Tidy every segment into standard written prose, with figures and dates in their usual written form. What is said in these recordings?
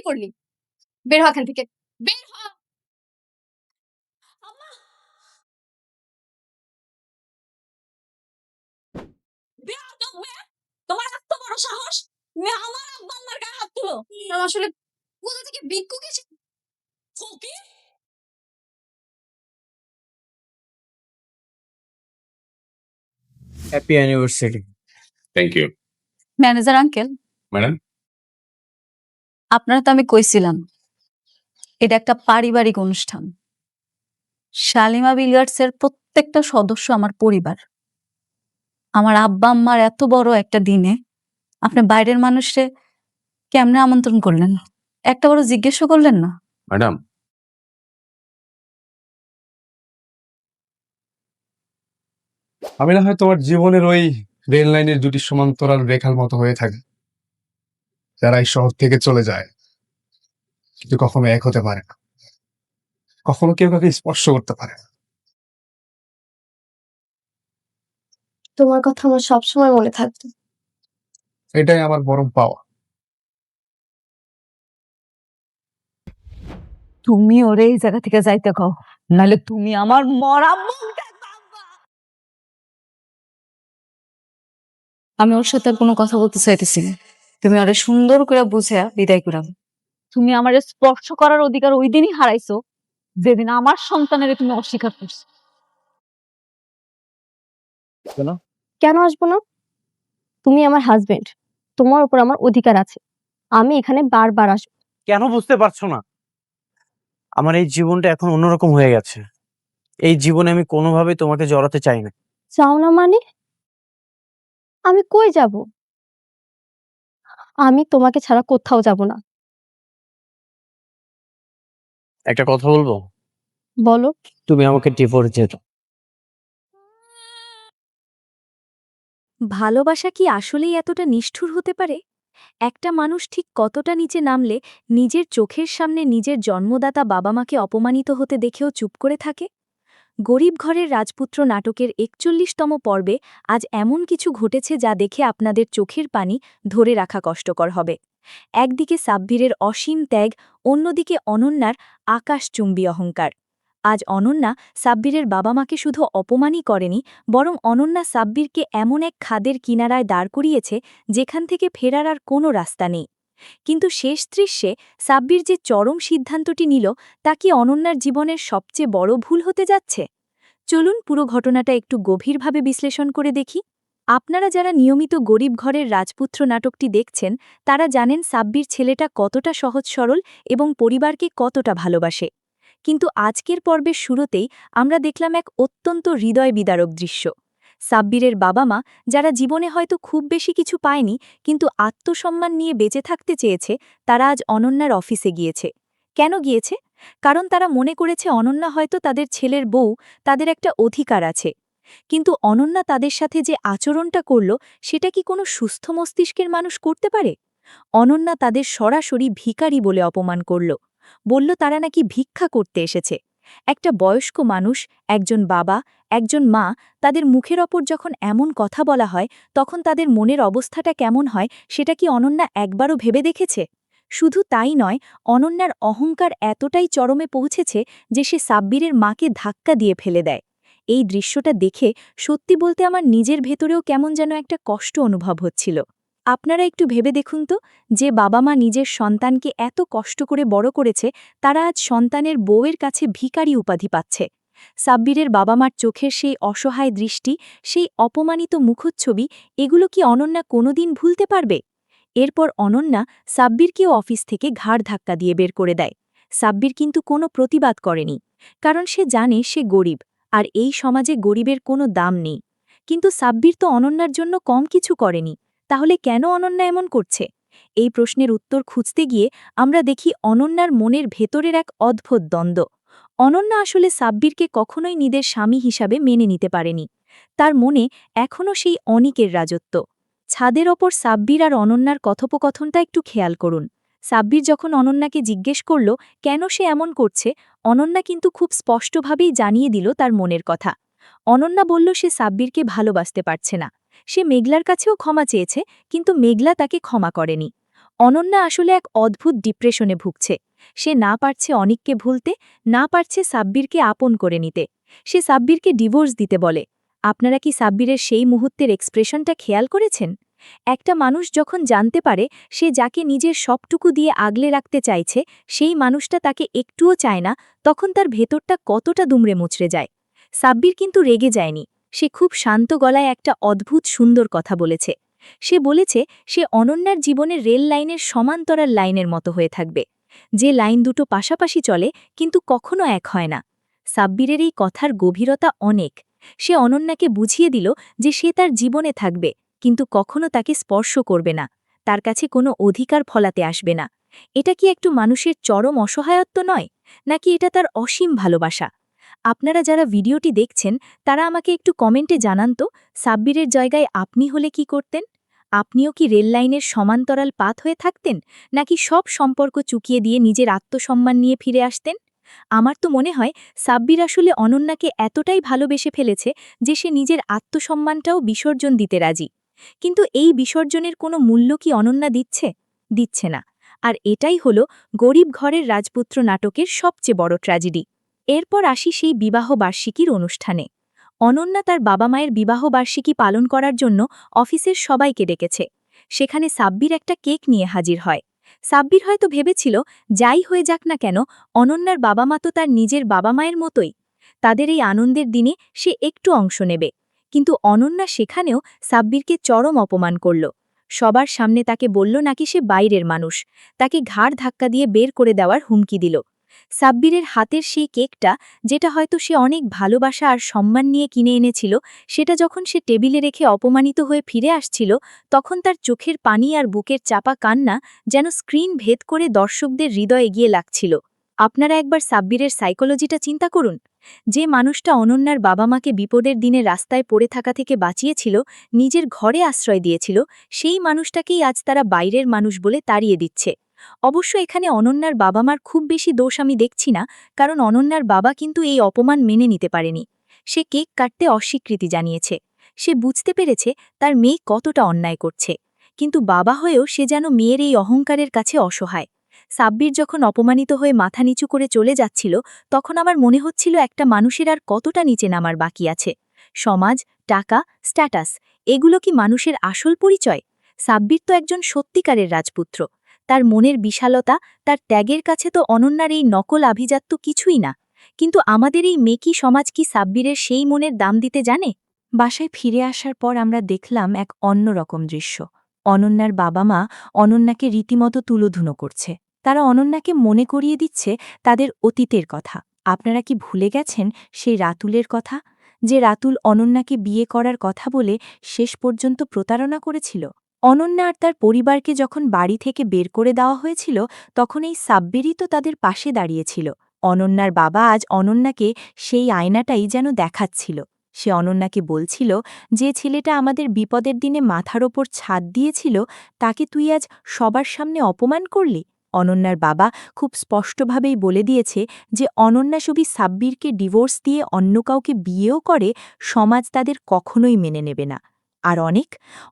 করলি? বের হ এখান থেকে, বের হ। আম্মা, বেয়াদব মেয়ে, তোমার এত বড় সাহস, তুমি আমার আব্বা আম্মার গায়ে হাত তুলো। আসলে কোথা থেকে ভিক্ষুক এসে ফকির। Happy anniversary. Thank you manager uncle, madam. আপনারা তো আমি কইছিলাম এটা একটা পারিবারিক অনুষ্ঠান। শালিমা বিলিয়ার্ডস এর প্রত্যেকটা সদস্য আমার পরিবার। আমার আব্বা আম্মার এত বড় একটা দিনে আপনি বাইরের মানুষে কেমনে আমন্ত্রণ করলেন? একটা বড় জিজ্ঞেসও করলেন না? ম্যাডাম, আমি না হয় তোমার জীবনের ওই রেল লাইনের দুটি সমান্তরাল রেখার মতো হয়ে থাকে, যারা এই শহর থেকে চলে যায় কিন্তু কখনো এক হতে পারে না, কখনো কেউ কাউকে স্পর্শ করতে পারে না। তোমার কথা আমার সবসময় মনে থাকবে। এটাই আমার বরং পাওয়া। তুমি ওরে এই জায়গা থেকে যাইতে কও, নাহলে তুমি আমার মরা মুখ দেখবা। আমি ওর সাথে আর কোনো কথা বলতে চাইতেছি না। তুমি ওরে সুন্দর করে বুঝে বিদায় করাবে। তুমি আমার স্পর্শ করার অধিকার ওই দিনই হারাইছো যেদিন আমার সন্তানের তুমি অস্বীকার করছো। কেন আসবো না? তুমি আমার হাজবেন্ড, তোমার উপর আমার অধিকার আছে। আমি এখানে বারবার আসবো। কেন বুঝতে পারছো না? আমার এই জীবনটা এখন অন্যরকম হয়ে গেছে। এই জীবনে আমি কোনোভাবে তোমাকে জড়াতে চাই না। চাও না মানে? আমি কই যাব? আমি তোমাকে ছাড়া কোথাও যাব না। একটা কথা বলবো? বলো। তুমি আমাকে ডিভোর্স দিয়ে দাও। ভালোবাসা কি আসলেই এতটা নিষ্ঠুর হতে পারে? একটা মানুষ ঠিক কতটা নিচে নামলে নিজের চোখের সামনে নিজের জন্মদাতা বাবা মাকে অপমানিত হতে দেখেও চুপ করে থাকে? গরিব ঘরের রাজপুত্র নাটকের ৪১তম পর্বে আজ এমন কিছু ঘটেছে যা দেখে আপনাদের চোখের পানি ধরে রাখা কষ্টকর হবে। একদিকে সাব্বিরের অসীম ত্যাগ, অন্যদিকে অনন্যার আকাশচুম্বী অহংকার। আজ অনন্যা সাব্বিরের বাবা মাকে শুধু অপমানই করেনি, বরং অনন্যা সাব্বিরকে এমন এক খাদের কিনারায় দাঁড় করিয়েছে যেখান থেকে ফেরার আর কোনো রাস্তা নেই। কিন্তু শেষ দৃশ্যে সাব্বির যে চরম সিদ্ধান্তটি নিল তা কি অনন্যার জীবনের সবচেয়ে বড় ভুল হতে যাচ্ছে? চলুন পুরো ঘটনাটা একটু গভীরভাবে বিশ্লেষণ করে দেখি। আপনারা যারা নিয়মিত গরিব ঘরের রাজপুত্র নাটকটি দেখছেন তারা জানেন সাব্বির ছেলেটা কতটা সহজ সরল এবং পরিবারকে কতটা ভালোবাসে। কিন্তু আজকের পর্বের শুরুতেই আমরা দেখলাম এক অত্যন্ত হৃদয় বিদারক দৃশ্য। সাব্বিরের বাবা মা, যারা জীবনে হয়তো খুব বেশি কিছু পায়নি কিন্তু আত্মসম্মান নিয়ে বেঁচে থাকতে চেয়েছে, তারা আজ অনন্যার অফিসে গিয়েছে। কেন গিয়েছে? কারণ তারা মনে করেছে অনন্যা হয়তো তাদের ছেলের বউ, তাদের একটা অধিকার আছে। কিন্তু অনন্যা তাদের সাথে যে আচরণটা করল সেটা কি কোনো সুস্থ মস্তিষ্কের মানুষ করতে পারে? অনন্যা তাদের সরাসরি ভিখারি বলে অপমান করল। বলল তারা নাকি ভিক্ষা করতে এসেছে। একটা বয়স্ক মানুষ, একজন বাবা, একজন মা, তাদের মুখের ওপর যখন এমন কথা বলা হয় তখন তাদের মনের অবস্থাটা কেমন হয় সেটা কি অনন্যা একবারও ভেবে দেখেছে? শুধু তাই নয়, অনন্যার অহংকার এতটাই চরমে পৌঁছেছে যে সে সাব্বিরের মাকে ধাক্কা দিয়ে ফেলে দেয়। এই দৃশ্যটা দেখে সত্যি বলতে আমার নিজের ভেতরেও কেমন যেন একটা কষ্ট অনুভব হচ্ছিল। আপনারা একটু ভেবে দেখুন তো, যে বাবা মা নিজের সন্তানকে এত কষ্ট করে বড় করেছে তারা আজ সন্তানের বউয়ের কাছে ভিখারি উপাধি পাচ্ছে। সাব্বিরের বাবা মার চোখের সেই অসহায় দৃষ্টি, সেই অপমানিত মুখচ্ছবি, এগুলো কি অনন্যা কোনোদিন ভুলতে পারবে? এরপর অনন্যা সাব্বিরকেও অফিস থেকে ঘাড় ধাক্কা দিয়ে বের করে দেয়। সাব্বির কিন্তু কোনো প্রতিবাদ করেনি, কারণ সে জানে সে গরিব, আর এই সমাজে গরিবের কোনো দাম নেই। কিন্তু সাব্বির তো অনন্যার জন্য কম কিছু করেনি, তাহলে কেন অনন্যা এমন করছে? এই প্রশ্নের উত্তর খুঁজতে গিয়ে আমরা দেখি অনন্যার মনের ভেতরের এক অদ্ভুত দ্বন্দ্ব। অনন্যা আসলে সাব্বিরকে কখনোই নিজের স্বামী হিসাবে মেনে নিতে পারেনি। তার মনে এখনও সেই অনিকের রাজত্ব। ছাদের ওপর সাব্বির আর অনন্যার কথোপকথনটা একটু খেয়াল করুন। সাব্বির যখন অনন্যাকে জিজ্ঞেস করল কেন সে এমন করছে, অনন্যা কিন্তু খুব স্পষ্টভাবেই জানিয়ে দিল তার মনের কথা। অনন্যা বলল সে সাব্বিরকে ভালোবাসতে পারছে না। সে মেঘলার কাছেও ক্ষমা চেয়েছে, কিন্তু মেঘলা তাকে ক্ষমা করেনি। অনন্যা আসলে এক অদ্ভুত ডিপ্রেশনে ভুগছে। সে না পারছে অনিককে ভুলতে, না পারছে সাব্বিরকে আপন করে নিতে। সে সাব্বিরকে ডিভোর্স দিতে বলে। আপনারা কি সাব্বিরের সেই মুহূর্তের এক্সপ্রেশনটা খেয়াল করেছেন? একটা মানুষ যখন জানতে পারে সে যাকে নিজের সবটুকু দিয়ে আগলে রাখতে চাইছে সেই মানুষটা তাকে একটুও চায় না, তখন তার ভেতরটা কতটা দুমড়ে মুচড়ে যায়। সাব্বির কিন্তু রেগে যায়নি। সে খুব শান্ত গলায় একটা অদ্ভুত সুন্দর কথা বলেছে। সে বলেছে সে অনন্যার জীবনের রেল লাইনের সমান্তরাল লাইনের মতো হয়ে থাকবে, যে লাইন দুটো পাশাপাশি চলে কিন্তু কখনো এক হয় না। সাব্বিরের এই কথার গভীরতা অনেক। সে অনন্যাকে বুঝিয়ে দিল যে সে তার জীবনে থাকবে, কিন্তু কখনো তাকে স্পর্শ করবে না, তার কাছে কোনো অধিকার ফলাতে আসবে না। এটা কি একটু মানুষের চরম অসহায়ত্ব নয়, নাকি এটা তার অসীম ভালোবাসা? আপনারা যারা ভিডিওটি দেখছেন তারা আমাকে একটু কমেন্টে জানান তো, সাব্বিরের জায়গায় আপনি হলে কি করতেন? আপনিও কি রেল লাইনের সমান্তরাল পাত হয়ে থাকতেন, নাকি সব সম্পর্ক চুকিয়ে দিয়ে নিজের আত্মসম্মান নিয়ে ফিরে আসতেন? আমার তো মনে হয় সাব্বির আসলে অনন্যাকে এতটাই ভালোবেসে ফেলেছে যে সে নিজের আত্মসম্মানটাও বিসর্জন দিতে রাজি। কিন্তু এই বিসর্জনের কোনো মূল্য কি অনন্যা দিচ্ছে? দিচ্ছে না। আর এটাই হলো গরিব ঘরের রাজপুত্র নাটকের সবচেয়ে বড় ট্র্যাজেডি। এরপর আসি সেই বিবাহ বার্ষিকীর অনুষ্ঠানে। অনন্যা তার বাবা মায়ের বিবাহ বার্ষিকী পালন করার জন্য অফিসের সবাইকে ডেকেছে। সেখানে সাব্বির একটা কেক নিয়ে হাজির হয়। সাব্বির হয়তো ভেবেছিল যাই হয়ে যাক না কেন, অনন্যার বাবা মা তো তার নিজের বাবা মায়ের মতোই। তাদের এই আনন্দের দিনে সে একটু অংশ নেবে। কিন্তু অনন্যা সেখানেও সাব্বিরকে চরম অপমান করল। সবার সামনে তাকে বলল নাকি সে বাইরের মানুষ, তাকে ঘাড় ধাক্কা দিয়ে বের করে দেওয়ার হুমকি দিল। সাব্বিরের হাতের সেই কেকটা, যেটা হয়তো সে অনেক ভালোবাসা আর সম্মান নিয়ে কিনে এনেছিল, সেটা যখন সে টেবিলে রেখে অপমানিত হয়ে ফিরে আসছিল, তখন তার চোখের পানি আর বুকের চাপা কান্না যেন স্ক্রিন ভেদ করে দর্শকদের হৃদয়ে গিয়ে লাগছিল। আপনারা একবার সাব্বিরের সাইকোলজিটা চিন্তা করুন। যে মানুষটা অনন্যার বাবা মাকে বিপদের দিনে রাস্তায় পড়ে থাকা থেকে বাঁচিয়েছিল, নিজের ঘরে আশ্রয় দিয়েছিল, সেই মানুষটাকেই আজ তারা বাইরের মানুষ বলে তাড়িয়ে দিচ্ছে। অবশ্য এখানে অনন্যার বাবা মার খুব বেশি দোষ আমি দেখছি না, কারণ অনন্যার বাবা কিন্তু এই অপমান মেনে নিতে পারেনি। সে কেক কাটতে অস্বীকৃতি জানিয়েছে। সে বুঝতে পেরেছে তার মেয়ে কতটা অন্যায় করছে, কিন্তু বাবা হয়েও সে যেন মেয়ের এই অহংকারের কাছে অসহায়। সাব্বির যখন অপমানিত হয়ে মাথা নিচু করে চলে যাচ্ছিল, তখন আমার মনে হচ্ছিল একটা মানুষের আর কতটা নিচে নামার বাকি আছে। সমাজ, টাকা, স্ট্যাটাস, এগুলো কি মানুষের আসল পরিচয়? সাব্বির তো একজন সত্যিকারের রাজপুত্র। তার মনের বিশালতা, তার ত্যাগের কাছে তো অনন্যার এই নকল আভিজাত্য কিছুই না। কিন্তু আমাদের এই মেকি সমাজ কি সাব্বিরের সেই মনের দাম দিতে জানে? বাসায় ফিরে আসার পর আমরা দেখলাম এক অন্যরকম দৃশ্য। অনন্যার বাবা মা অনন্যাকে রীতিমতো তুলোধুনো করছে। তারা অনন্যাকে মনে করিয়ে দিচ্ছে তাদের অতীতের কথা। আপনারা কি ভুলে গেছেন সেই রাতুলের কথা, যে রাতুল অনন্যাকে বিয়ে করার কথা বলে শেষ পর্যন্ত প্রতারণা করেছিল? অনন্যা আর তার পরিবারকে যখন বাড়ি থেকে বের করে দেওয়া হয়েছিল, তখন এই সাব্বিরই তো তাদের পাশে দাঁড়িয়েছিল। অনন্যার বাবা আজ অনন্যাকে সেই আয়নাটাই যেন দেখাচ্ছিল। সে অনন্যাকে বলছিল, যে ছেলেটা আমাদের বিপদের দিনে মাথার ওপর ছাদ দিয়েছিল, তাকে তুই আজ সবার সামনে অপমান করলি। অনন্যার বাবা খুব স্পষ্টভাবেই বলে দিয়েছে যে অনন্যা শুধু সাব্বিরকে ডিভোর্স দিয়ে অন্য কাউকে বিয়েও করে, সমাজ তাদের কখনোই মেনে নেবে না। আর অনেক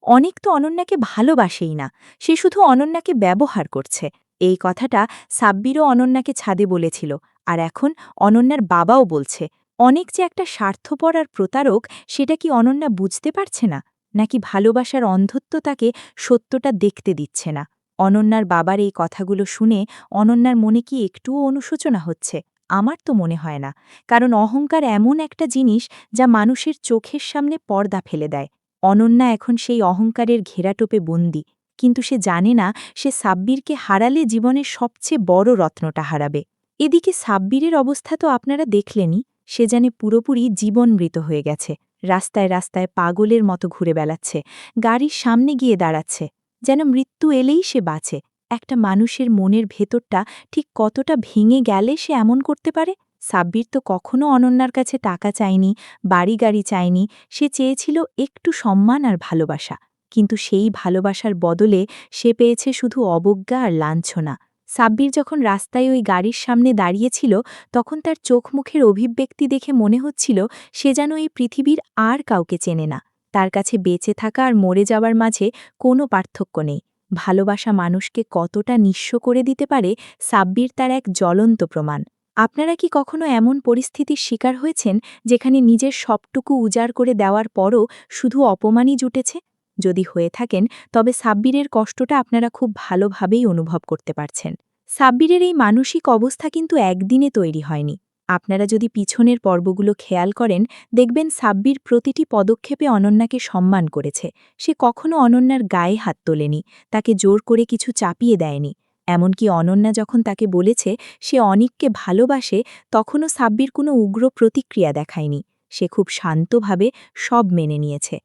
অনেক তো অনন্যাকে ভালোবাসেই না, সে শুধু অনন্যাকে ব্যবহার করছে। এই কথাটা সাব্বিরও অনন্যাকে ছাদে বলেছিল, আর এখন অনন্যার বাবাও বলছে। অনেক যে একটা স্বার্থপর আর প্রতারক, সেটা কি অনন্যা বুঝতে পারছে না, নাকি ভালোবাসার অন্ধত্ব তাকে সত্যটা দেখতে দিচ্ছে না? অনন্যার বাবার এই কথাগুলো শুনে অনন্যার মনে কি একটুও অনুশোচনা হচ্ছে? আমার তো মনে হয় না, কারণ অহংকার এমন একটা জিনিস যা মানুষের চোখের সামনে পর্দা ফেলে দেয়। অনন্যা এখন সেই অহংকারের ঘেরাটোপে বন্দী, কিন্তু সে জানে না সে সাব্বিরকে হারালে জীবনের সবচেয়ে বড় রত্নটা হারাবে। এদিকে সাব্বিরের অবস্থা তো আপনারা দেখলেনই, সে জানে পুরোপুরি জীবনমৃত হয়ে গেছে। রাস্তায় রাস্তায় পাগলের মতো ঘুরে বেড়াচ্ছে, গাড়ির সামনে গিয়ে দাঁড়াচ্ছে, যেন মৃত্যু এলেই সে বাঁচে। একটা মানুষের মনের ভেতরটা ঠিক কতটা ভেঙে গেলে সে এমন করতে পারে? সাব্বির তো কখনো অনন্যার কাছে টাকা চায়নি, বাড়ি গাড়ি চায়নি, সে চেয়েছিল একটু সম্মান আর ভালোবাসা। কিন্তু সেই ভালোবাসার বদলে সে পেয়েছে শুধু অবজ্ঞা আর লাঞ্ছনা। সাব্বির যখন রাস্তায় ওই গাড়ির সামনে দাঁড়িয়েছিল, তখন তার চোখ মুখের অভিব্যক্তি দেখে মনে হচ্ছিল সে যেন এই পৃথিবীর আর কাউকে চেনে না। তার কাছে বেঁচে থাকা আর মরে যাওয়ার মাঝে কোনো পার্থক্য নেই। ভালোবাসা মানুষকে কতটা নিঃস্ব করে দিতে পারে সাব্বির তার এক জ্বলন্ত প্রমাণ। আপনারা কি কখনো এমন পরিস্থিতির শিকার হয়েছেন যেখানে নিজের সবটুকু উজাড় করে দেওয়ার পরও শুধু অপমানই জুটেছে? যদি হয়ে থাকেন তবে সাব্বিরের কষ্টটা আপনারা খুব ভালোভাবেই অনুভব করতে পারছেন। সাব্বিরের এই মানসিক অবস্থা কিন্তু একদিনে তৈরি হয়নি। আপনারা যদি পিছনের পর্বগুলো খেয়াল করেন দেখবেন সাব্বির প্রতিটি পদক্ষেপে অনন্যাকে সম্মান করেছে। সে কখনো অনন্যার গায়ে হাত তোলেনি, তাকে জোর করে কিছু চাপিয়ে দেয়নি। এমনকি অনন্যা যখন তাকে বলেছে সে অনিককে ভালোবাসে, তখনও সাব্বির কোনো উগ্র প্রতিক্রিয়া দেখায়নি। সে খুব শান্তভাবে সব মেনে নিয়েছে।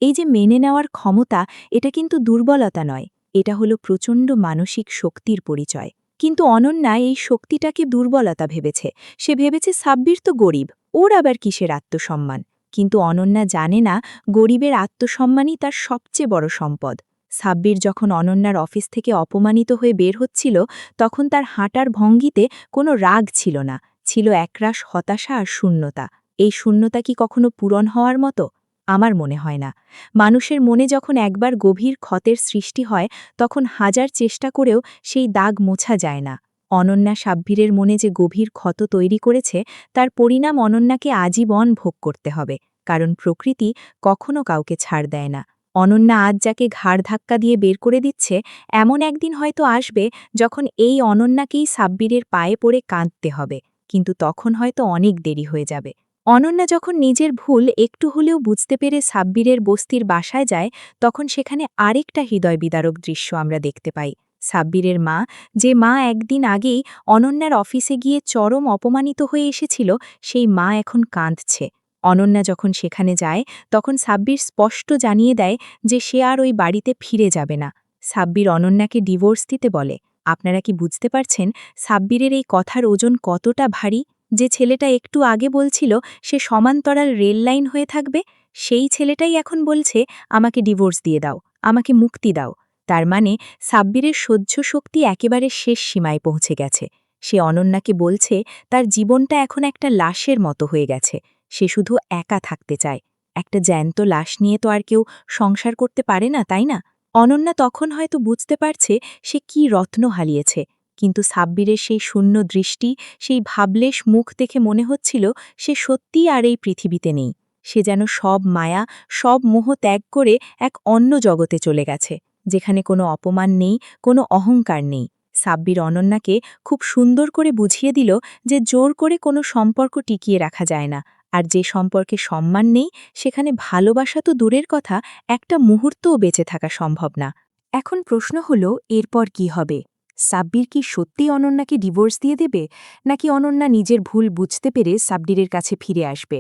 এই যে মেনে নেওয়ার ক্ষমতা, এটা কিন্তু দুর্বলতা নয়, এটা হলো প্রচণ্ড মানসিক শক্তির পরিচয়। কিন্তু অনন্যা এই শক্তিটাকে দুর্বলতা ভেবেছে। সে ভেবেছে সাব্বির তো গরিব, ওর আবার কিসের আত্মসম্মান। কিন্তু অনন্যা জানে না, গরিবের আত্মসম্মানই তার সবচেয়ে বড় সম্পদ। সাব্বির যখন অনন্যার অফিস থেকে অপমানিত হয়ে বের হচ্ছিল, তখন তার হাঁটার ভঙ্গিতে কোনো রাগ ছিল না, ছিল একরাশ হতাশা আর শূন্যতা। এই শূন্যতা কি কখনো পূরণ হওয়ার মতো? আমার মনে হয় না। মানুষের মনে যখন একবার গভীর ক্ষতের সৃষ্টি হয়, তখন হাজার চেষ্টা করেও সেই দাগ মোছা যায় না। অনন্যা সাব্বিরের মনে যে গভীর ক্ষত তৈরি করেছে, তার পরিণাম অনন্যাকে আজীবন ভোগ করতে হবে, কারণ প্রকৃতি কখনো কাউকে ছাড় দেয় না। অনন্যা আজ যাকে ঘাড় ধাক্কা দিয়ে বের করে দিচ্ছে, এমন একদিন হয়তো আসবে যখন এই অনন্যাকেই সাব্বিরের পায়ে পড়ে কাঁদতে হবে, কিন্তু তখন হয়তো অনেক দেরি হয়ে যাবে। অনন্যা যখন নিজের ভুল একটু হলেও বুঝতে পেরে সাব্বিরের বস্তির বাসায় যায়, তখন সেখানে আরেকটা হৃদয় বিদারক দৃশ্য আমরা দেখতে পাই। সাব্বিরের মা, যে মা একদিন আগেই অনন্যার অফিসে গিয়ে চরম অপমানিত হয়ে এসেছিল, সেই মা এখন কাঁদছে। অনন্যা যখন সেখানে যায়, তখন সাব্বির স্পষ্ট জানিয়ে দেয় যে সে আর ওই বাড়িতে ফিরে যাবে না। সাব্বির অনন্যাকে ডিভোর্স দিতে বলে। আপনারা কি বুঝতে পারছেন সাব্বিরের এই কথার ওজন কতটা ভারী? যে ছেলেটা একটু আগে বলছিল সে সমান্তরাল রেল লাইন হয়ে থাকবে, সেই ছেলেটাই এখন বলছে আমাকে ডিভোর্স দিয়ে দাও, আমাকে মুক্তি দাও। তার মানে সাব্বিরের সহ্য শক্তি একেবারে শেষ সীমায় পৌঁছে গেছে। সে অনন্যাকে বলছে তার জীবনটা এখন একটা লাশের মতো হয়ে গেছে। সে শুধু একা থাকতে চায়। একটা জ্যান্ত লাশ নিয়ে তো আর কেউ সংসার করতে পারে না, তাই না? অনন্যা তখন হয়তো বুঝতে পারছে সে কি রত্ন হারিয়েছে, কিন্তু সাব্বিরের সেই শূন্য দৃষ্টি, সেই ভাবলেশ মুখ দেখে মনে হচ্ছিল সে সত্যিই আর এই পৃথিবীতে নেই। সে যেন সব মায়া, সব মোহ ত্যাগ করে এক অন্য জগতে চলে গেছে, যেখানে কোনো অপমান নেই, কোনো অহংকার নেই। সাব্বির অনন্যাকে খুব সুন্দর করে বুঝিয়ে দিল যে জোর করে কোনো সম্পর্ক টিকিয়ে রাখা যায় না, আর যে সম্পর্কে সম্মান নেই সেখানে ভালোবাসা তো দূরের কথা, একটা মুহূর্তও বেঁচে থাকা সম্ভব না। এখন প্রশ্ন হলো এরপর কি হবে? সাব্বির কি সত্যিই অনন্যাকে ডিভোর্স দিয়ে দেবে, নাকি অনন্যা নিজের ভুল বুঝতে পেরে সাব্বিরের কাছে ফিরে আসবে?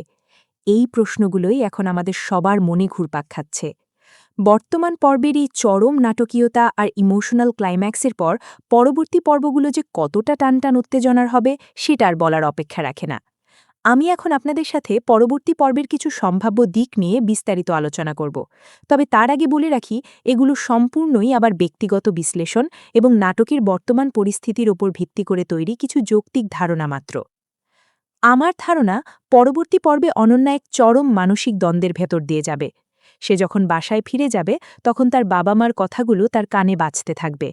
এই প্রশ্নগুলোই এখন আমাদের সবার মনে ঘুরপাক খাচ্ছে। বর্তমান পর্বের এই চরম নাটকীয়তা আর ইমোশনাল ক্লাইম্যাক্সের পর পরবর্তী পর্বগুলো যে কতটা টানটান উত্তেজনার হবে সেটা আর বলার অপেক্ষা রাখে না। আমি এখন আপনাদের সাথে পরবর্তী পর্বের কিছু সম্ভাব্য দিক নিয়ে বিস্তারিত আলোচনা করব। তবে তার আগে বলে রাখি, এগুলো সম্পূর্ণই আবার ব্যক্তিগত বিশ্লেষণ এবং নাটকের বর্তমান পরিস্থিতির ওপর ভিত্তি করে তৈরি কিছু যৌক্তিক ধারণা মাত্র। আমার ধারণা, পরবর্তী পর্বে অনন্যা এক চরম মানসিক দ্বন্দ্বের ভেতর দিয়ে যাবে। সে যখন বাসায় ফিরে যাবে, তখন তার বাবা মার কথাগুলো তার কানে বাজতে থাকবে।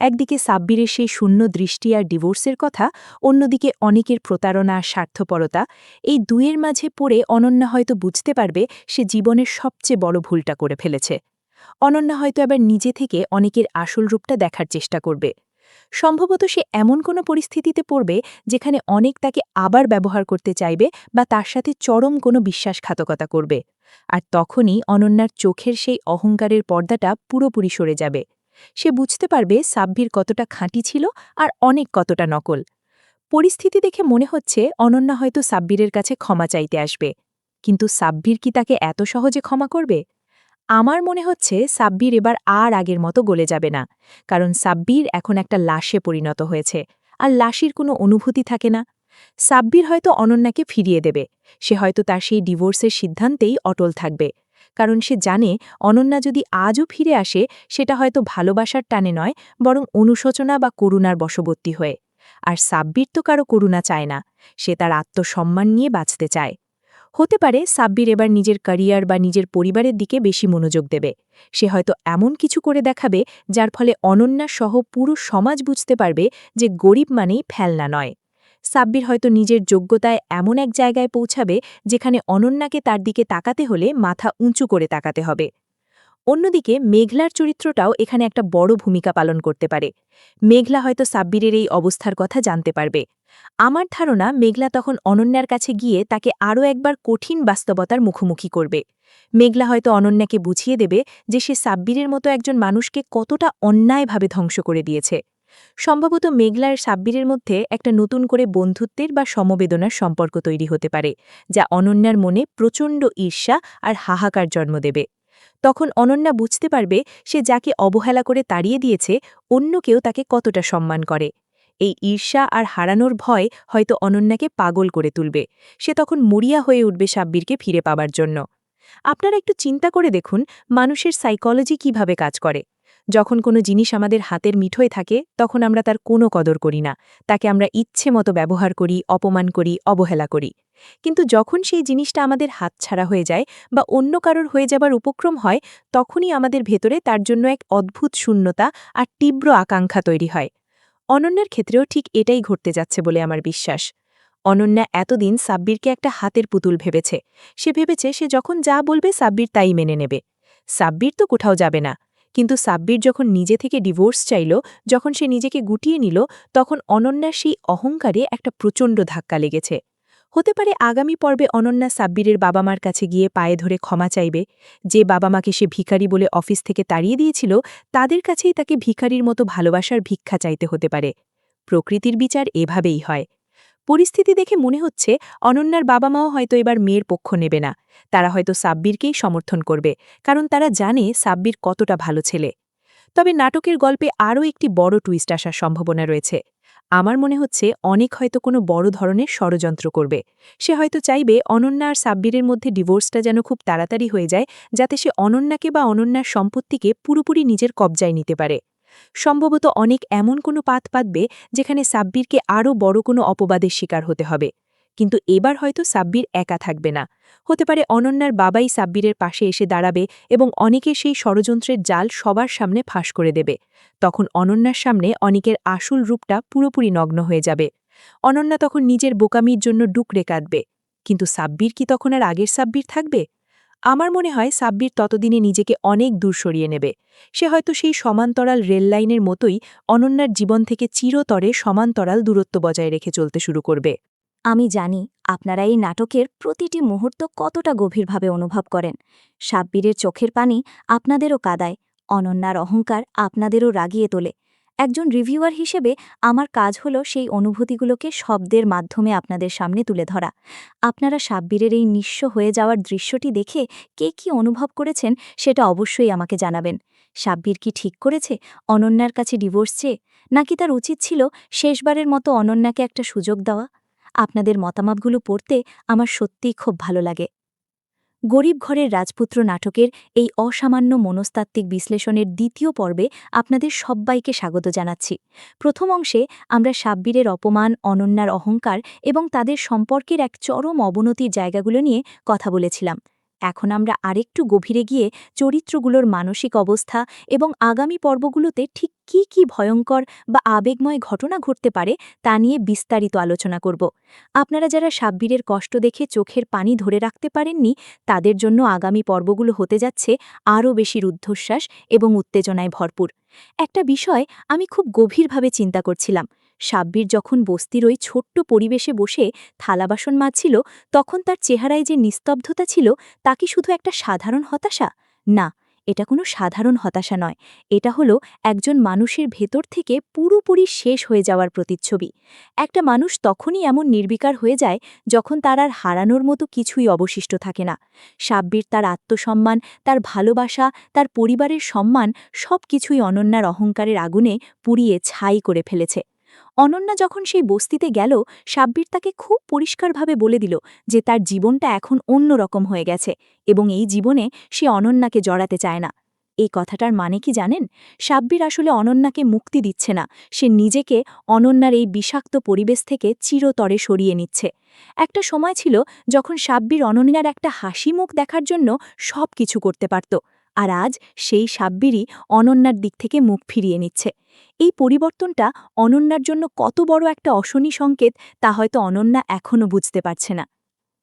একদিকে সাব্বিরের সেই শূন্য দৃষ্টি আর ডিভোর্সের কথা, অন্যদিকে অনেকের প্রতারণা আর স্বার্থপরতা। এই দুয়ের মাঝে পড়ে অনন্যা হয়তো বুঝতে পারবে সে জীবনের সবচেয়ে বড় ভুলটা করে ফেলেছে। অনন্যা হয়তো এবার নিজে থেকে অনেকের আসল রূপটা দেখার চেষ্টা করবে। সম্ভবত সে এমন কোনো পরিস্থিতিতে পড়বে যেখানে অনেক তাকে আবার ব্যবহার করতে চাইবে বা তার সাথে চরম কোনো বিশ্বাসঘাতকতা করবে। আর তখনই অনন্যার চোখের সেই অহংকারের পর্দাটা পুরোপুরি সরে যাবে। সে বুঝতে পারবে সাব্বির কতটা খাঁটি ছিল আর অনেক কতটা নকল। পরিস্থিতি দেখে মনে হচ্ছে অনন্যা হয়তো সাব্বিরের কাছে ক্ষমা চাইতে আসবে। কিন্তু সাব্বির কি তাকে এত সহজে ক্ষমা করবে? আমার মনে হচ্ছে সাব্বির এবার আর আগের মতো গলে যাবে না, কারণ সাব্বির এখন একটা লাশে পরিণত হয়েছে, আর লাশির কোনো অনুভূতি থাকে না। সাব্বির হয়তো অনন্যাকে ফিরিয়ে দেবে, সে হয়তো তার সেই ডিভোর্সের সিদ্ধান্তেই অটল থাকবে, কারণ সে জানে অনন্যা যদি আজও ফিরে আসে সেটা হয়তো ভালোবাসার টানে নয়, বরং অনুশোচনা বা করুণার বশবর্তী হয়ে। আর সাব্বির তো কারো করুণা চায় না, সে তার আত্মসম্মান নিয়ে বাঁচতে চায়। হতে পারে সাব্বির এবার নিজের ক্যারিয়ার বা নিজের পরিবারের দিকে বেশি মনোযোগ দেবে। সে হয়তো এমন কিছু করে দেখাবে যার ফলে অনন্যা সহ পুরো সমাজ বুঝতে পারবে যে গরিব মানেই ফেলনা নয়। সাব্বির হয়তো নিজের যোগ্যতায় এমন এক জায়গায় পৌঁছাবে যেখানে অনন্যাকে তার দিকে তাকাতে হলে মাথা উঁচু করে তাকাতে হবে। অন্যদিকে মেঘলার চরিত্রটাও এখানে একটা বড় ভূমিকা পালন করতে পারে। মেঘলা হয়তো সাব্বিরের এই অবস্থার কথা জানতে পারবে। আমার ধারণা মেঘলা তখন অনন্যার কাছে গিয়ে তাকে আরও একবার কঠিন বাস্তবতার মুখোমুখি করবে। মেঘলা হয়তো অনন্যাকে বুঝিয়ে দেবে যে সে সাব্বিরের মতো একজন মানুষকে কতটা অন্যায়ভাবে ধ্বংস করে দিয়েছে। সম্ভবত মেঘলার সাব্বিরের মধ্যে একটা নতুন করে বন্ধুত্বের বা সমবেদনার সম্পর্ক তৈরি হতে পারে, যা অনন্যার মনে প্রচণ্ড ঈর্ষা আর হাহাকার জন্ম দেবে। তখন অনন্যা বুঝতে পারবে সে যাকে অবহেলা করে তাড়িয়ে দিয়েছে অন্য কেউ তাকে কতটা সম্মান করে। এই ঈর্ষা আর হারানোর ভয় হয়তো অনন্যাকে পাগল করে তুলবে। সে তখন মরিয়া হয়ে উঠবে সাব্বিরকে ফিরে পাবার জন্য। আপনারা একটু চিন্তা করে দেখুন মানুষের সাইকোলজি কিভাবে কাজ করে। যখন কোনো জিনিস আমাদের হাতের মুঠোয় থাকে তখন আমরা তার কোনো কদর করি না, তাকে আমরা ইচ্ছে মতো ব্যবহার করি, অপমান করি, অবহেলা করি। কিন্তু যখন সেই জিনিসটা আমাদের হাতছাড়া হয়ে যায় বা অন্য কারোর হয়ে যাবার উপক্রম হয়, তখনই আমাদের ভেতরে তার জন্য এক অদ্ভুত শূন্যতা আর তীব্র আকাঙ্ক্ষা তৈরি হয়। অনন্যার ক্ষেত্রেও ঠিক এটাই ঘটতে যাচ্ছে বলে আমার বিশ্বাস। অনন্যা এতদিন সাব্বিরকে একটা হাতের পুতুল ভেবেছে। সে ভেবেছে সে যখন যা বলবে সাব্বির তাই মেনে নেবে। সাব্বির তো কোথাও যাবে না। কিন্তু সাব্বির যখন নিজে থেকে ডিভোর্স চাইল, যখন সে নিজেকে গুটিয়ে নিল, তখন অনন্যার সেই অহংকারে একটা প্রচণ্ড ধাক্কা লেগেছে। হতে পারে আগামী পর্বে অনন্যা সাব্বিরের বাবা মার কাছে গিয়ে পায়ে ধরে ক্ষমা চাইবে। যে বাবা মাকে সে ভিখারি বলে অফিস থেকে তাড়িয়ে দিয়েছিল, তাদের কাছেই তাকে ভিখারির মতো ভালোবাসার ভিক্ষা চাইতে হতে পারে। প্রকৃতির বিচার এভাবেই হয়। পরিস্থিতি দেখে মনে হচ্ছে অনন্যার বাবা মাও হয়তো এবার মেয়ের পক্ষ নেবে না। তারা হয়তো সাব্বিরকেই সমর্থন করবে, কারণ তারা জানে সাব্বির কতটা ভালো ছেলে। তবে নাটকের গল্পে আরও একটি বড় টুইস্ট আসার সম্ভাবনা রয়েছে। আমার মনে হচ্ছে অনেক হয়তো কোনো বড় ধরনের ষড়যন্ত্র করবে। সে হয়তো চাইবে অনন্যা আর সাব্বিরের মধ্যে ডিভোর্সটা যেন খুব তাড়াতাড়ি হয়ে যায়, যাতে সে অনন্যাকে বা অনন্যার সম্পত্তিকে পুরোপুরি নিজের কবজায় নিতে পারে। সম্ভবত অনেক এমন কোনো পাত পাতবে যেখানে সাব্বিরকে আরও বড় কোনো অপবাদের শিকার হতে হবে। কিন্তু এবার হয়তো সাব্বির একা থাকবে না। হতে পারে অনন্যার বাবাই সাব্বিরের পাশে এসে দাঁড়াবে এবং অনেকে সেই ষড়যন্ত্রের জাল সবার সামনে ফাঁস করে দেবে। তখন অনন্যার সামনে অনেকের আসল রূপটা পুরোপুরি নগ্ন হয়ে যাবে। অনন্যা তখন নিজের বোকামির জন্য ডুকরে কাঁদবে। কিন্তু সাব্বির কি তখন আর আগের সাব্বির থাকবে? আমার মনে হয় সাব্বির ততদিনে নিজেকে অনেক দূর সরিয়ে নেবে। সে হয়তো সেই সমান্তরাল রেললাইনের মতোই অনন্যার জীবন থেকে চিরতরে সমান্তরাল দূরত্ব বজায় রেখে চলতে শুরু করবে। আমি জানি আপনারা এই নাটকের প্রতিটি মুহূর্ত কতটা গভীরভাবে অনুভব করেন। সাব্বিরের চোখের পানি আপনাদেরও কাঁদায়, অনন্যার অহংকার আপনাদেরও রাগিয়ে তোলে। একজন রিভিউয়ার হিসেবে আমার কাজ হলো সেই অনুভূতিগুলোকে শব্দের মাধ্যমে আপনাদের সামনে তুলে ধরা। আপনারা সাব্বিরের এই নিঃস্ব হয়ে যাওয়ার দৃশ্যটি দেখে কে কি অনুভব করেছেন সেটা অবশ্যই আমাকে জানাবেন। সাব্বির কি ঠিক করেছে অনন্যার কাছে ডিভোর্স চেয়ে, নাকি তার উচিত ছিল শেষবারের মতো অনন্যাকে একটা সুযোগ দেওয়া? আপনাদের মতামতগুলো পড়তে আমার সত্যিই খুব ভালো লাগে। গরিব ঘরের রাজপুত্র নাটকের এই অসামান্য মনস্তাত্ত্বিক বিশ্লেষণের দ্বিতীয় পর্বে আপনাদের সব্বাইকে স্বাগত জানাচ্ছি। প্রথম অংশে আমরা সাব্বিরের অপমান, অনন্যার অহংকার এবং তাদের সম্পর্কের এক চরম অবনতির জায়গাগুলো নিয়ে কথা বলেছিলাম। এখন আমরা আরেকটু গভীরে গিয়ে চরিত্রগুলোর মানসিক অবস্থা এবং আগামী পর্বগুলোতে ঠিক কি ভয়ঙ্কর বা আবেগময় ঘটনা ঘটতে পারে তা নিয়ে বিস্তারিত আলোচনা করব। আপনারা যারা সাব্বিরের কষ্ট দেখে চোখের পানি ধরে রাখতে পারেননি, তাদের জন্য আগামী পর্বগুলো হতে যাচ্ছে আরও বেশি রুদ্ধশ্বাস এবং উত্তেজনায় ভরপুর। একটা বিষয় আমি খুব গভীরভাবে চিন্তা করছিলাম। সাব্বির যখন বস্তির ওই ছোট্ট পরিবেশে বসে থালাবাসন মাজছিল, তখন তার চেহারায় যে নিস্তব্ধতা ছিল তা কি শুধু একটা সাধারণ হতাশা? না, এটা কোনো সাধারণ হতাশা নয়। এটা হলো একজন মানুষের ভেতর থেকে পুরোপুরি শেষ হয়ে যাওয়ার প্রতিচ্ছবি। একটা মানুষ তখনই এমন নির্বিকার হয়ে যায় যখন তার আর হারানোর মতো কিছুই অবশিষ্ট থাকে না। সাব্বির তার আত্মসম্মান, তার ভালোবাসা, তার পরিবারের সম্মান সব কিছুই অনন্যার অহংকারের আগুনে পুড়িয়ে ছাই করে ফেলেছে। অনন্যা যখন সেই বস্তিতে গেল, সাব্বির তাকে খুব পরিষ্কারভাবে বলে দিল যে তার জীবনটা এখন অন্যরকম হয়ে গেছে এবং এই জীবনে সে অনন্যাকে জড়াতে চায় না। এই কথাটার মানে কি জানেন? সাব্বির আসলে অনন্যাকে মুক্তি দিচ্ছে না, সে নিজেকে অনন্যার এই বিষাক্ত পরিবেশ থেকে চিরতরে সরিয়ে নিচ্ছে। একটা সময় ছিল যখন সাব্বির অনন্যার একটা হাসি মুখ দেখার জন্য সব কিছু করতে পারত, আর আজ সেই সাব্বিরই অনন্যার দিক থেকে মুখ ফিরিয়ে নিচ্ছে। এই পরিবর্তনটা অনন্যার জন্য কত বড় একটা অশনি সংকেত তা হয়তো অনন্যা এখনও বুঝতে পারছে না।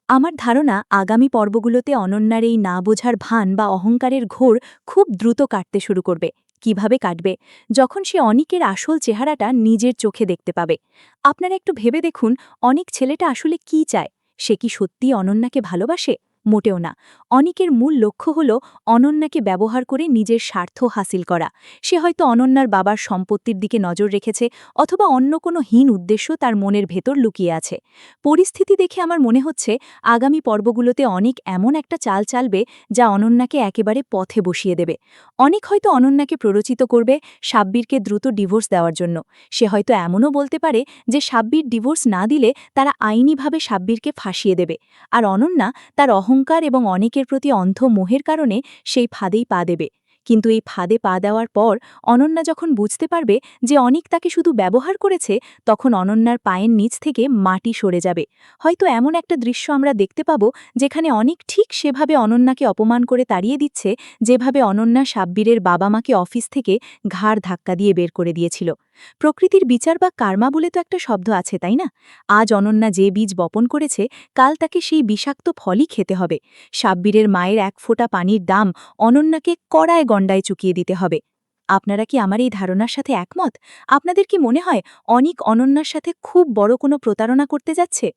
আমার ধারণা আগামী পর্বগুলোতে অনন্যার এই না বোঝার ভান বা অহংকারের ঘোর খুব দ্রুত কাটতে শুরু করবে। কিভাবে কাটবে? যখন সে অনিকের আসল চেহারাটা নিজের চোখে দেখতে পাবে। আপনারা একটু ভেবে দেখুন, অনিক ছেলেটা আসলে কি চায়? সে কি সত্যিই অনন্যাকে ভালোবাসে? মোটেও না। অনিকের মূল লক্ষ্য হল অনন্যাকে ব্যবহার করে নিজের স্বার্থ হাসিল করা। সে হয়তো অনন্যার বাবার সম্পত্তির দিকে নজর রেখেছে, অথবা অন্য কোনো হীন উদ্দেশ্য তার মনের ভেতর লুকিয়ে আছে। পরিস্থিতি দেখে আমার মনে হচ্ছে আগামী পর্বগুলোতে অনিক এমন একটা চাল চালবে যা অনন্যাকে একেবারে পথে বসিয়ে দেবে। অনিক হয়তো অনন্যাকে প্ররোচিত করবে সাব্বিরকে দ্রুত ডিভোর্স দেওয়ার জন্য। সে হয়তো এমনও বলতে পারে যে সাব্বির ডিভোর্স না দিলে তারা আইনিভাবে সাব্বিরকে ফাঁসিয়ে দেবে, আর অনন্যা তার অহংকার এবং অনিকের প্রতি অন্ধ মোহের কারণে সেই ফাঁদেই পা দেবে। কিন্তু এই ফাঁদে পা দেওয়ার পর অনন্যা যখন বুঝতে পারবে যে অনিক তাকে শুধু ব্যবহার করেছে, তখন অনন্যার পায়ের নিচ থেকে মাটি সরে যাবে। হয়তো এমন একটা দৃশ্য আমরা দেখতে পাব যেখানে অনিক ঠিক সেভাবে অনন্যাকে অপমান করে তাড়িয়ে দিচ্ছে, যেভাবে অনন্যা সাব্বিরের বাবা মাকে অফিস থেকে ঘাড় ধাক্কা দিয়ে বের করে দিয়েছিল। প্রকৃতির বিচার বা কার্মা বলে তো একটা শব্দ আছে, তাই না? আজ অনন্যা যে বীজ বপন করেছে, কাল তাকে সেই বিষাক্ত ফলই খেতে হবে। সাব্বিরের মায়ের এক ফোঁটা পানির দাম অনন্যাকে কড়ায় গণ্ডায় চুকিয়ে দিতে হবে। আপনারা কি আমার এই ধারণার সাথে একমত? আপনাদের কি মনে হয় অনিক অনন্যার সাথে খুব বড় কোনো প্রতারণা করতে যাচ্ছে?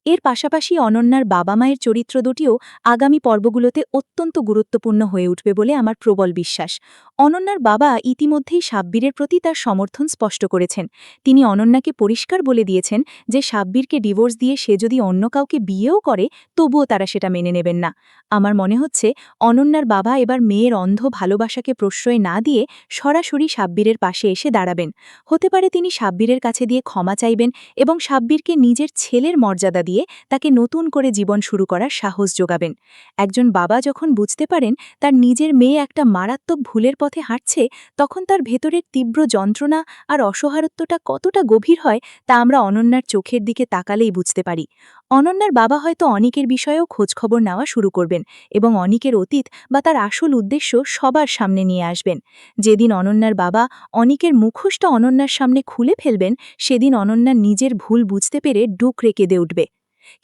এর পাশাপাশি অনন্যার বাবা মায়ের চরিত্র দুটিও আগামী পর্বগুলোতে অত্যন্ত গুরুত্বপূর্ণ হয়ে উঠবে বলে আমার প্রবল বিশ্বাস। অনন্যার বাবা ইতিমধ্যেই সাব্বিরের প্রতি তার সমর্থন স্পষ্ট করেছেন। তিনি অনন্যাকে পরিষ্কার বলে দিয়েছেন যে সাব্বিরকে ডিভোর্স দিয়ে সে যদি অন্য কাউকে বিয়েও করে, তবুও তারা সেটা মেনে নেবেন না। আমার মনে হচ্ছে অনন্যার বাবা এবার মেয়ের অন্ধ ভালোবাসাকে প্রশ্রয় না দিয়ে সরাসরি সাব্বিরের পাশে এসে দাঁড়াবেন। হতে পারে তিনি সাব্বিরের কাছে দিয়ে ক্ষমা চাইবেন এবং সাব্বিরকে নিজের ছেলের মর্যাদা দিয়ে তাকে নতুন করে জীবন শুরু করার সাহস যোগাবেন। একজন বাবা যখন বুঝতে পারেন তার নিজের মেয়ে একটা মারাত্মক ভুলের পথে হাঁটছে, তখন তার ভেতরের তীব্র যন্ত্রণা আর অসহায়ত্বটা কতটা গভীর হয় তা আমরা অনন্যার চোখের দিকে তাকালেই বুঝতে পারি। অনন্যার বাবা হয়তো অনিকের বিষয়েও খোঁজখবর নেওয়া শুরু করবেন এবং অনিকের অতীত বা তার আসল উদ্দেশ্য সবার সামনে নিয়ে আসবেন। যেদিন অনন্যার বাবা অনিকের মুখোশটা অনন্যার সামনে খুলে ফেলবেন, সেদিন অনন্যা নিজের ভুল বুঝতে পেরে ডুকরে কেঁদে উঠবে।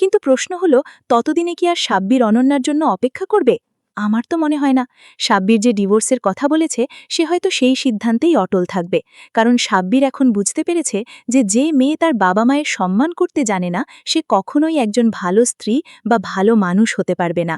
কিন্তু প্রশ্ন হলো, ততদিনে কি আর সাব্বির অনন্যার জন্য অপেক্ষা করবে? আমার তো মনে হয় না। সাব্বির যে ডিভোর্সের কথা বলেছে, সে হয়তো সেই সিদ্ধান্তেই অটল থাকবে। কারণ সাব্বির এখন বুঝতে পেরেছে যে মেয়ে তার বাবা মায়ের সম্মান করতে জানে না, সে কখনোই একজন ভালো স্ত্রী বা ভালো মানুষ হতে পারবে না।